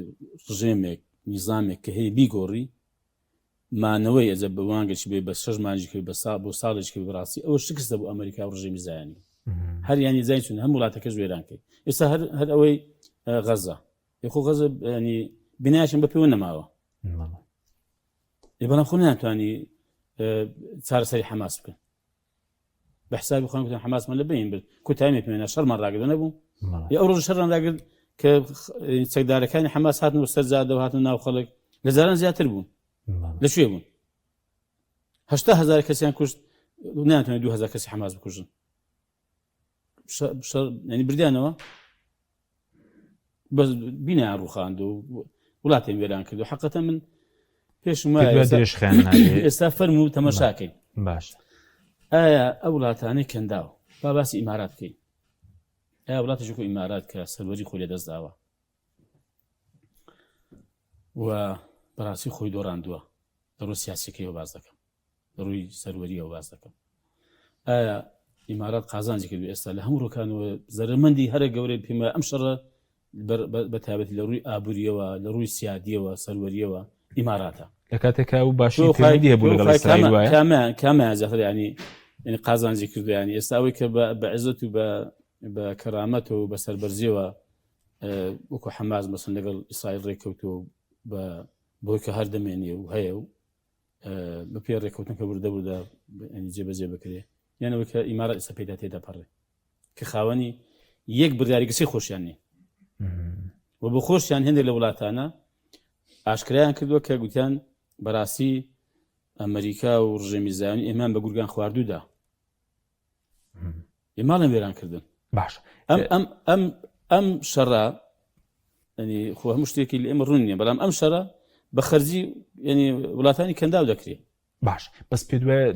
ڕژێمێک نیزامێک کە هەیە بیگۆڕی مانەوەی ئەجە بە وانگەشی بێ بە 6 مانجی کرد بۆ ساڵێکی بەڕاستی ئەوە شکستە بۆ ئەمریکا و ڕژێمی زایانی هەر ینی زای چون هەم وڵاتەکە وێران کرد ئێستا هەر ئەوەی غەزە خۆ غەزە ینی بینایشم بە پێوە نەماوە بەڵام خۆ ناتوانی چارەسەری حەماس بکەن بە حسابی خۆیان گوتن حەماسمان لە بین برد کۆتاییمێک پێێنە شەڕمان ڕاگەدە نەبوو ئەو ڕۆژ شەڕیان ڕاگرت کە چەکدارەکانی حەماس هاتن و سەرجادە و هاتن ناو خەڵک لە جاران زیاتر بوون لەکوێ بوون 80,000 کەسیان کوشت ناتوانێت 2,000 کەسی حەماس بکوژن ینی بردیانەوە بەس بینیان ڕووخاند و وڵاتیان وێران کرد و حەقەتەن من پێشم ئێستا فەرموو و تەمەشاکەین باش ئایا ئەو وڵاتانەی کەنداوە با باسی ئیمارات بکەین ئایا وڵاتێکی ئیمارات کە سەروەری خۆی لە دەست داوە و بەڕاستی خۆی دۆڕاندووە دەڕوو سیاسەکەیەوە باز دەکەم ڕووی سەروەریەوە باز دەکەم ئایا ئیمارات قازانجی کرد ئێستا لە هەموو ڕۆکانەوە زەرمەندی هەرە گەورەی پێمە ئەم شەڕە بە تایبەتی لە ڕووی ئابوووریەوە لە ڕووی سیادیەوە سەروەریەوە ئیماراتە لە کاتێکا و باشی پەیوەندی هەبوو لەگەڵ ئیسرائیل وایە کامیان زەفر ینی قازانجی کردو ینی ئێستا ئەوەی کە بە عزت و بە کەرامەت و بە سەربەرزیەوە وەکو حەماس مەسەن لەگەڵ ئیسرائیل ڕێککەوتووە بۆی کە هەر دەمێنێ و هەیە و بە پێ ڕێککەوتنەکە بوردە جێبەجێ بکرێ یانەوەی کە ئیمارات ئێستا پێدا تێدا پەڕێ کە خاوەنی یەک بڕیاریگەسی خۆشیان نیە و بۆ خۆشیان هێندێک لە وڵاتانە ئاشکرایان کردووە کە گوتیان بەڕاستی ئەمریکا و ڕژێمی زایانی ئێمان بە گورگان خواردوودا ئێماڵم وێران کردن باش ئەم شەڕە ینی خۆ هەموو شتێکی لە ئێمە ڕوون نیە بەڵام ئەم شەڕە بە خەرجی ینی وڵاتانی کەنداو دەکرێت باش بەس پێ دوای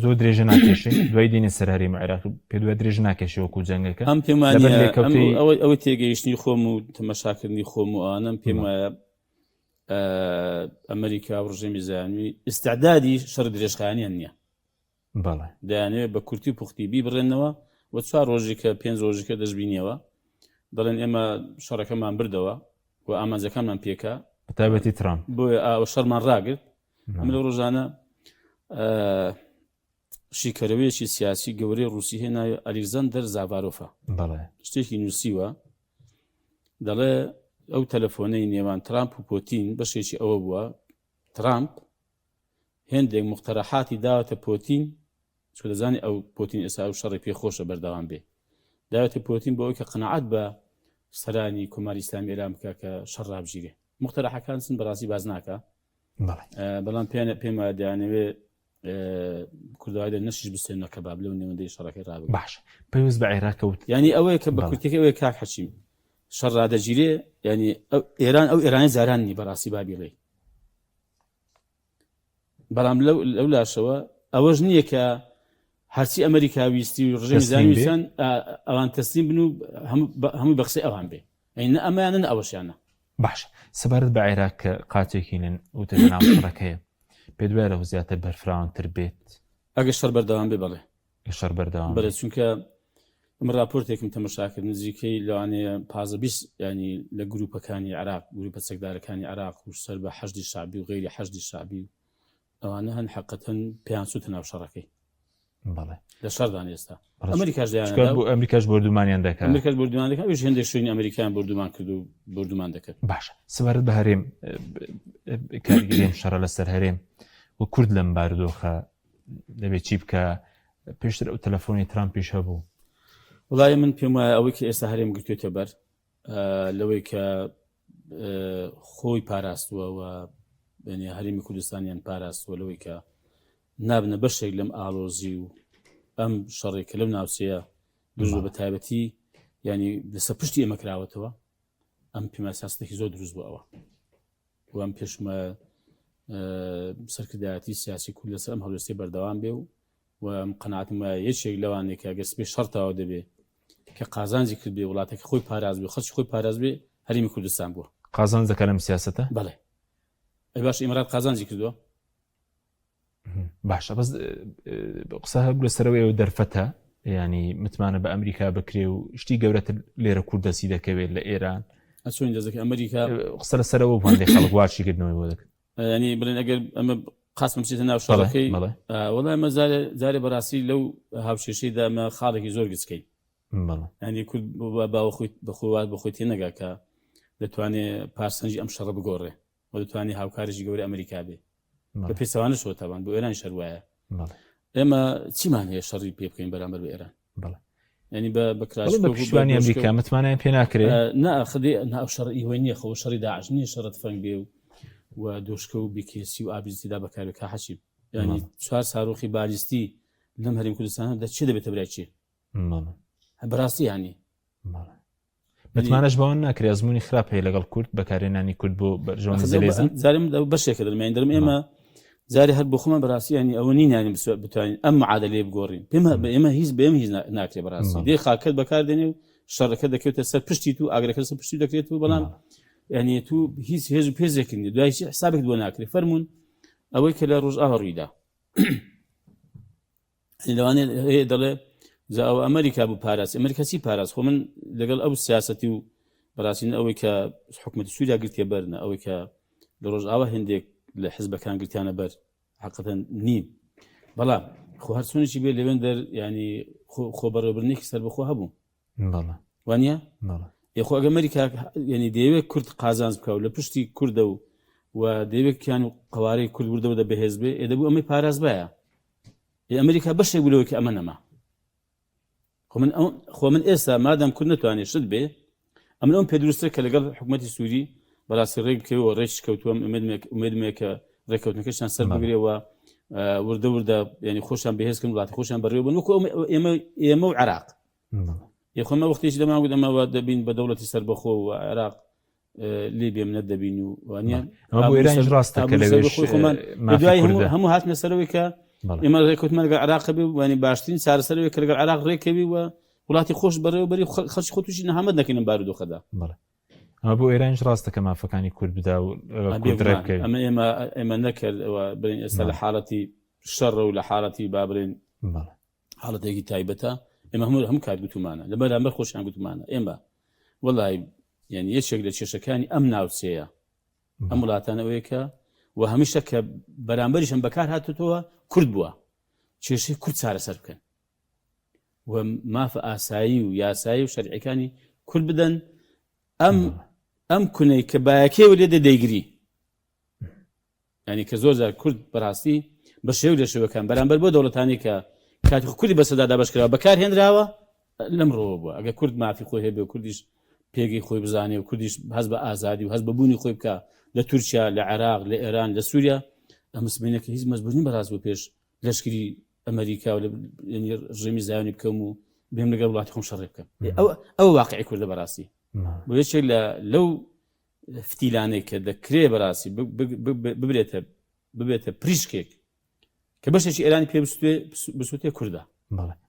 زۆر درێژە ناکێشێ دوای دێنێ سەرهەرێمی عێراق پێ دوای درێژە ناکێشێ وەکو جەنگەکە ئەم پێمانە ئەوەی تێگەیشتنی خۆم و تەمەشاکردنی خۆم و ئانم پێم وایە ئەمریکا و ڕژێمی زایانی ئستعدادی شەڕ درێژخایانیان نییە بەڵێ دەیانەوێت بە کورتی و پوختی بڕێنەوە و 4 ڕۆژێکە 5 ڕۆژێکە دەشبینیەوە دەڵێن ئێمە شەڕەکەمان بردەوە و ئامانجەکانمان پێکە بەتایبەتی ترامپ بۆیە ئەوە شەڕمان ڕاگرت ئەم لە ڕۆژانە شیکەرەوەیەکی سیاسی گەورەی رووسی هێناوی ئەلیکزاندەر زاڤارۆفە بەڵێ شتێکی نووسیوە دەڵێ ئەو تەلەفۆنەی نێوان ترامپ و پۆتین بەشێکی ئەوە بووە ترامپ هێندێک مقتەرەحاتی داوەتە پۆتین چۆ دەزانی ئەو پۆتین ئێستا ئەو شەڕی پێخۆشە بەردەوام بێ داوەتە پۆتین بۆ ئەوی کە قەنەعەت بە سەرانی کۆماری ئیسلامی ئێران بکە کە شەڕ ڕابژیرێ مقتەرەحەکان چن بەڕاستی باز ناکە بەڵام پێم وایە دەیانەوێت کوردەوای نەشیش بستێنە کەباب لەو نێوەندەی شەڕەکەی ڕابێت باش پێویست بە عێراقەوت ینی ئەوەیە کە بە کورتێکی ئەوەیە کاک حەچیم شەڕ ڕادەگیرێ ینی ئێران ئەو ئێرانی زارانی بەڕاستی بابیڵێ بەڵام لەو لاشەوە ئەوەش نییە کە هەرچی ئەمریکا ویستی و ڕژێمی زانویستان ئەوان تەسلیم بن و هەموو بەخسەی ئەوان بێ ئەینە ئەمایانن ئەوەشیانە باش سەبارەت بە عێراق کە قاچێکینن وتە ناو شەڕەکەیە پێ دوای لەەوە زیاتر بەرفراوانتر بێت ئەگە شەڕ بەردەوام بێ بەڵێ شەڕ بەردەوام بەڵێ چونکە ئەمە راپۆرتێکم تەمەشاکرد نزیکەی لەوانەیە 15 ینی لە گروپەکانی عراق گروپە چەکدارەکانی عراق و سەر بە حەشدی شعبی و غیری حەشدی شعبی ئەوانە هەن حقەتەن پێیان سووتە ناو شەڕەکەی بەڵێ لە شەردان ئێستا ئەمریکاش بردومانیان دەکات ئەمریکاش بردومان دەکات وش هێندێک شوێنی ئەمریکایان بردومان کرد و بردومان دەکات باشە سەبارەت بە هەرێم کارگیریم شەڕە لەسەر هەرێم و کورد لەم بارودۆخە دەبێت چی بکە پێشتر ئەو تەلەفۆنی ترامپیش هەبوو وڵای من پێم وایە ئەوەی کە ئێستا هەرێم گرتوێتە بەر لەوەی کە خۆی پاراستووە و هەرێمی کوردستانیان پاراستووە لەوەی کە نابنە بەشێک لەم ئالۆزی و ئەم شەڕێکە لەم ناوچەیە دروست بە تایبەتی ینی لەسەر پشتی ئێمە کراوەتەوە ئەم پێماساستێکی زۆر دروست بوو ئەوە و ئەم پێشمە سەرکردایەتی سیاسی کورد لەسەر ئەم هەڵوێستی بەردەوام بێ و ئەم قەناعەتم وایە یەکێک لەوانەیە کە ئەگەر سبەی شەڕتەوە دەبێ کە قازانجی کرد بێ وڵاتێکی خۆی پاراز بێ خەڵکی خۆی پاراز بێ هەرێمی کوردستان بووە قازانج دەکات لەم سیاسەتە بەڵێ ئەی باش ئیمارات قازانجی کردووە باشە بەس قسە هەبوو لەسەرەوەی ئەو دەرفەتە ینی متمانە بە ئەمریکا بکرێ و شتی گەورەتر لێرە کوردەسی دەکەوێت لە ئێران ئەچۆین دەزەکە ئەمریکا قسە لەسەرەوە بڵێ خەڵک واچی کردنەوەی بۆ دەکەن ینی بڵێن ئەگەر ئەمە قاسم بچێتە ناو شەڕەکەی وەڵای ئەمە جارێ بەڕاستی لەو هاوشێشەیدا ئەمە خاڵێکی زۆر گچکەی ینی کورد بەخۆوات بەخۆی تێ نەگا کە دەتوانێت پارسەنجی ئەم شەڕە بگۆڕێ و دەتوانێت هاوکارێکی گەورەی ئەمریکا بێ بە پێچەوانە شۆتەوان بۆ ئێران شەر وایە ئێمە چیمان هەیە شەڕی پێ بکەین بەرامبەر بە ئێران ینی بە پشتیوانی ئەمریکا متمانیان پێ ناکرێت ناخدێ ناو شەڕ ئیوەی نییە خۆ شەڕی داعش نییە شەڕەت فەنگ بێ و دۆشکە و بیکێسی و ئابیزیدا بەکارێکا حەچی ینی 4 ساڕۆخی بالیستی لەم هەرێمی کوردستانە دەچێ دەبێتە برای چی بەڕاستی ینی متمانەش بەوە ناکرێت ئەزمموی خراپ هەیە لەگەڵ کورد بەکارێنانی کورد بۆ بەرژەوەی زەلێزن زارم بەشێکە دەرمێن دەرم ئێمە زاری هەر بۆ خۆمە بەڕاستی ینی ئەوە نینانی بتوانین ئەم معادلێ بگۆڕین ئێمە هیچ بێم هیچ ناکرێت بەڕاستی دێ خاکەت بەکاردێنێ و شەڕەکە دەکەوێتە سەر پشتی تو ئاگرەکە سەر پشتی دەکرێت و بەڵام ینی تو هیچ هێز و پێزێکردنی دوای حسابێک بۆ ناکرێت فەرمونون ئەوەی کە لە ڕۆژ ئاوەڕوویدا لەوانێ دەڵێ جا ئەو ئەمریکا بوو پاراست ئەمریکاسی پاراست خۆ من لەگەڵ ئەو سیاسەتی و بەڕاستین ئەوەی کە حکومەتی سووریا گرتێ بەرنە ئەوەی کە لە ڕۆژئاوا هێندێک لە حیزبەکان گرتیانە بەر حقیقەتەن نیم بەڵام خۆ هەرچۆنێکی بێ لەوێن دەر ینی خۆ بەڕێوەبردنێکی سەر بەخۆ هەبوو وانە یخۆ ئەگە ئەمریکا ینی دەیەوێت کورد قازانز بکە و لە پشتی کوردە و دەیەوێتیان و قوارەی کورد وردەوە دە بەهێز بێ ئێدەبوو ئەمەی پاراز بایە ئەمریکا بەشێک بولەوەی ئەمە نەما خۆ من ئێستا مادام کورد نتوانێت شت بێ ئەمن ئەوم پێ دروستە کە لەگەڵ حکوومەتی سووری بەڕاستی ڕێک بکەوە ڕێش کەوتووەم ئومێدمێکە ڕێککەوتنەکەشان سەر بگرێەوە وردە ینی خۆشان بەهێزکەن وڵاتی خۆشان بەڕێوە بن وەکو ئێمە و عێراق یخۆمە وەختێکی دەماگوت ئەمەوە دەبین بە دەوڵەتی سەربەخۆ و عێراق لێ بێم نەدەبین و وانە ڕاستە هەموو هاتنە سەرەوەی کە ئێمە ڕێکوتمان لەگەڵ عێراق بێ وانی باشترین چارەسەرەوەی کە لەگەڵ عێراق ڕێکەوی و وڵاتی خۆش بەڕێوەبەری خەڵکی خۆتوشی نەهامەد نەکەین بارودۆخەدا ئەمە بۆ ئێرانش ڕاستە کە مافەکانی کورد بدا و ئێمە نەکردەوە برین ئێستا لە حاڵەتی شەڕە و لە حاڵەتی بابرین حاڵەتێکی تایبەتە ئێمە هەموو کات گوتومانە لە بەرامبەر خۆشیان گوتمانە ئێمە وەڵای یعنی یەکێک لە کێشەکانی ئەم ناوچەیە ئەم وڵاتانەوەی کە و هەمیشە کە بەرامبەریشم بەکار هاتوتەوە کورد بووە کێشەی کورد چارەسەر بکەن و مافە ئاسایی و یاسایی و شەرعیەکانی کورد بدەن ئەم کونەی کە بایەکێوە لێدە دەیگری ینی کە زۆر جار کورد بەڕاستی بە شێو لە شێوەکان بەرامبەر بۆ دەوڵەتانی کە کاتی کوردی بەسەدادا بەشکراوە بەکار هێنراوە لەمڕۆوە بووە ئەگە کورد مافی خۆی هەبێ و کوردیش پێگەی خۆی بزانێ و کوردیش هەز بە ئازادی و هەز بە بوونی خۆی بکە لە تورکیا لە عێراق لە ئێران لە سووریا ئەمسبینەکە هیچ مەزبوونی بەڕاست بۆ پێش لەشکری ئەمریکا و ڕێمی زایانی بکەم و بێم لەگەڵ وڵاتی خۆم شەڕێ بکەم ئەو واقعی کوردە بەڕاستی بۆ یەکێک لەو فتیلانەی کە دەکرێ بەڕاستی ببێتە پریشکێک کە بەشێکی ئێرانی پێ بسووتێ کووردە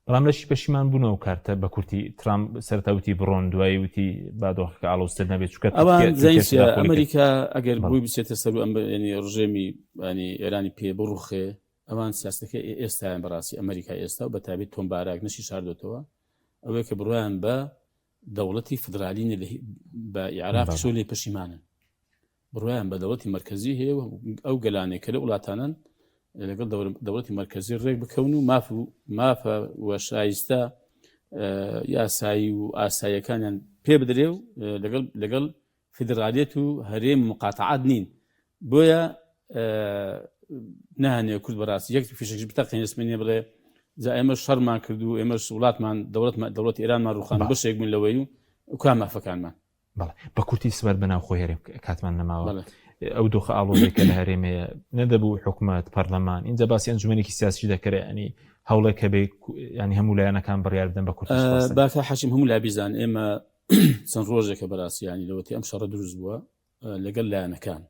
بەڵام لەشی پەشیمان بوونەوە کارتە بە کورتی ترامپ سەرتاوتی بڕۆن دوایی وتی بادۆخەکە ئاڵۆستر نەبێت چکە ئەمریکا ئەگەر بووی بچێتە سەر ئەمنی ڕژێمی ینی ئێرانی پێ بڕوخێ ئەوان سیاستەکە ئێستایان بەڕاستی ئەمریکا ئێستا و بە تابێت تۆم باراک نشی شاردۆتەوە ئەوەیە کە بڕۆیان بە دەوڵەتی فدرالینە بە عێراق شۆ لێ پەشیمانن بڕۆیان بە دەوڵەتی مرکزی هەیە ئەو گەلانێک کە لە وڵاتانن لەگەڵ دەوڵەتی مرکزی ڕێک بکەون و مافە وە شایستە یاسایی و ئاساییەکانیان پێ بدرێ و لەگەڵ فدرالیەت و هەرێم مقاتعات نین بۆیە نهانێ کورد بەڕاستی یەک فیشەکەش بتەقێنێ سمێنێ بڵێ جا ئێمە شەڕمان کرد و ئێمەش وڵاتمان دەوڵەتی ئێرانمان ڕوخان بەشێک بوون لەوەی و کام مافەکانمان بە کورتی سبەر بەناو خۆی هەرێم کاتمان نەماوە ئەو دۆخە ئاڵۆزێکە لە هەرێمەیە نەدەبوو حکوومەت پەرلەمان اینجا باسی ئەنجومەنێکی سیاسی دەکرێت ینی هەوڵێکە بێ ینی هەموو لایەنەکان بڕیار بدەن بە کورتی باکە حەشیم هەموو لابیزان ئێمە چەند ڕۆژێکە بەڕاستیانی لەوەتی ئەم شەڕە دروست بووە لەگەڵ لایەنەکان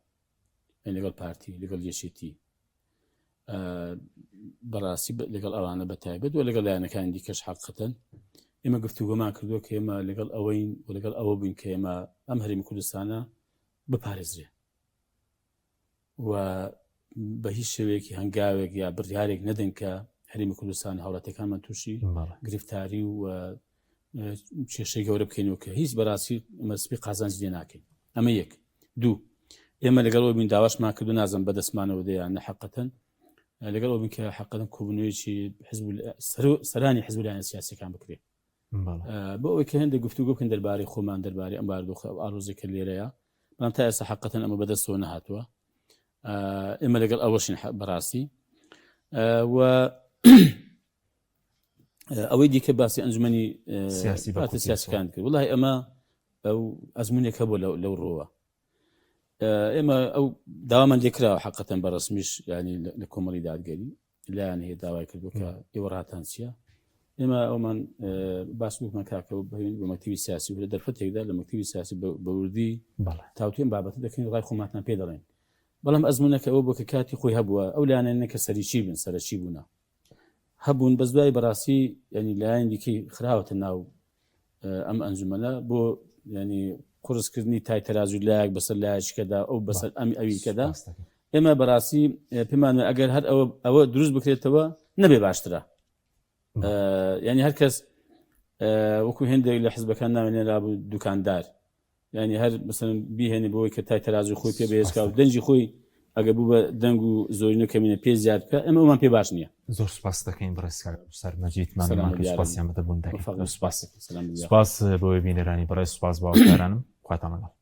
لەگەڵ پارتی لەگەڵ یەشێتی بەڕاستی لەگەڵ ئەوانە بەتایبەت و لەگەڵ لایەنەکانی دیکەش حقیقەتەن ئێمە گفتوگۆمان کردووە کە ئێمە لەگەڵ ئەوەین و لەگەڵ ئەوە بووین کە ئێمە ئەم هەرێمی کوردستانە بپارێزرێ و بە هیچ شێوەیەکی هەنگاوێک یا بڕیارێک نەدەن کە هەرێمی کوردستان هاوڵاتەکانمان تووشی گرفتاری و کێشەی گەورە بکەینەوە کە هیچ بەڕاستی مەسبی قازانجی لێ ناکەین ئەمە یەک دوو ئێمە لەگەڵەوە بین داواشمان کردو نازم بەدەستمانەوە دەیان نەحقەتەن لەگەڵەوە بین کە حقەتەن کۆبوونەوەیکی سەرانی حیزبولایەنە سیاسیەکان بکرێت بۆ ئەوەی کە هەندێک گفتوگۆ بکەن دەربارەی خۆمان دەربارەی ئەم بارودۆخە ئاڵۆزێکە لێرەیە بەڵام تا ئێستا حقەتەن ئەمە بەدەستەوە نەهاتووە ئێمە لەگەڵ ئەوەشین بەڕاستی و ئەوەی دیکە باسی ئەنجومەنی سیاسیەکان کرد وڵای ئەمە ئەو ئەزمونێکە بۆ لەو ڕۆوە ئێمە ئەو داوامان لێکراوە حقەتەن بەڕسمیش ینی لە کۆمەڵی دادگەری لایەن هەیە داوای کردو کە ئێوە ڕاتان چییە ئێمە ئەومان باسووکمان کاکەوە بەهێن بە مەکتتیبی سیاسی و لە دەرفەتێکدا لە مەکتتیبی سیاسی بەوردی تاوتێن بابەت دەکەین ڕای خۆماتان پێ دەڵێن بەڵام ئەزمونەکە ئەوە بۆ کە کاتی خۆی هەبووە ئەو لایەنە کە سەرچی بن سەرچی بوونا هەبوون بەس دوای بەڕاستی ینی لایەن دیکەی خراوەتە ناو ئەم ئەنجومەنە بۆ ینی قورسکردنی تای تەرازوی لایەک بەسەر لایەکەدا ئەو بەسەر ئەمی ئەویکەدا ئێمە بەڕاستی پێمانە ئەگەر هەر ئەوە دروست بکرێتەوە نەبێ باشترە ینی هەر کەس وەکو هێندێک لە حزبەکان نامێنێرا بوو دوکاندار ینی هەر مثلا بیهێنێ بۆی کە تای تەرازوی خۆی پێ بێزکا و دەنجی خۆی ئەگە بوو بە دەنگ و زۆرینە کەمینە پێ زیاد بکە ئەمەمان پێ باش نییە. زۆر سپاس دەکەین بەڕێزکار سەرمەجیدمان سپاسیان بەدەبوون دەکەین. سپاس سپاس بۆ بینەرانی بەڕێز سپاس باوەکارانم خواتان لەگەڵ.